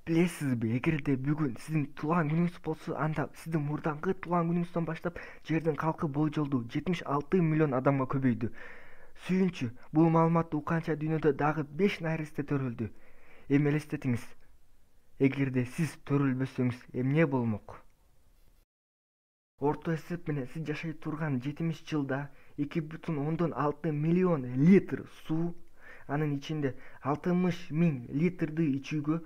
Билесизби, эгерде бүгүн сиздин туулган күнүңүз болсо, анда сиздин мурдаңкы туулган күнүңүздөн баштап жердин калкы болжолдуу 76 миллион адамга көбөйдү. Сүйүнчү, бул маалыматты укканча дүйнөдө дагы 5 найристе төрөлдү. Эми элестетиңиз, эгерде сиз төрөлбөсөңүз эмне болмок? Орто эсеп менен сиз жашай турган 70 жылда 2,6 миллион литр суу, анын ичинде 60 миң литрди ичүүгө,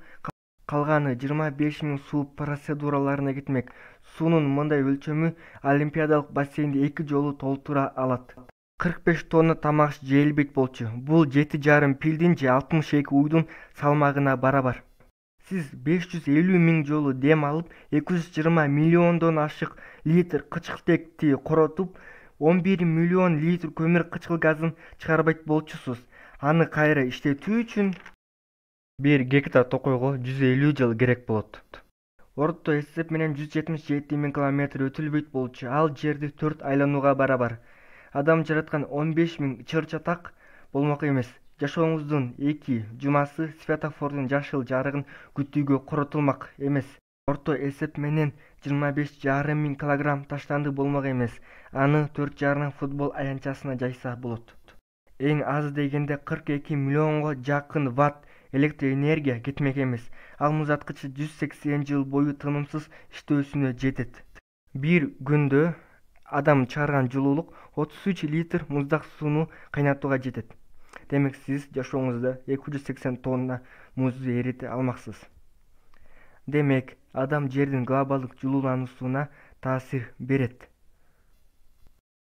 калганы 25 миң суу процедураларына кетмек. Суунун мындай өлчөмү олимпиадалык бассейнди 2 жолу толтура алат. 45 тонна тамак жейилбейт болчу. Бул 7,5 пилдин же 62 уйдун салмагына барабар. Сиз 550 миң жолу дем алып, 220 миллиондон ашык литр кычкылтекти коротуп, 11 миллион литр көмүр кычкыл газын чыгарбайт болчусуз. Аны кайра иштетүү үчүн 1 гектар токойго 150 жыл керек болот. Орто эсеп менен 177 миң километр өтүлбөйт болчу. Ал жерди 4 айланууга барабар. Адам жараткан 15 миң чыр-чатак болмок эмес. Жашооңуздун 2 жумасы светофордун жашыл жарыгын күтүүгө коротулмак эмес. Орто эсеп менен 25,5 миң килограмм таштанды болмок эмес. Аны 4 жарым футбол аянтчасына жайса болот. Эң аз дегенде 42 миллионго жакын ватт электр энергия кетмек эмес. Ал музаткыч 180 жыл бою тынымсыз иштөөсүнө жетет. Бир күндө адам чыгарган жылуулук 33 литр муздак сууну кайнатууга жетет. Демек сиз жашооңузда 280 тонна музду эрите алмаксыз. Демек, адам жердин глобалдык жылуулануусуна таасир берет.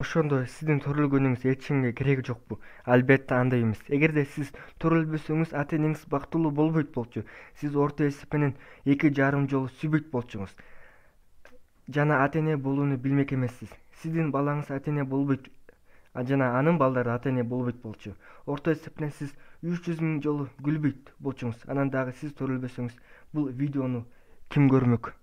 Ошондо сиздин төрөлгөнүңүз эчкимге кереги жокпу? Албетте андай эмес. Эгерде сиз төрөлбөсөңүз, ата-энеңиз бактылуу болбойт болчу. Сиз орто эсеп менен 2,5 жолу сүйбөйт болчуңуз. Жана ата-эне болууну билмек эмессиз. Сиздин балаңыз ата-эне болбойт, жана анын балдары ата-эне болбойт болчу. Орто эсеп менен сиз 300 миң жолу күлбөйт болчуңуз. Анан дагы сиз төрөлбөсөңүз, бул видеону ким көрмөк?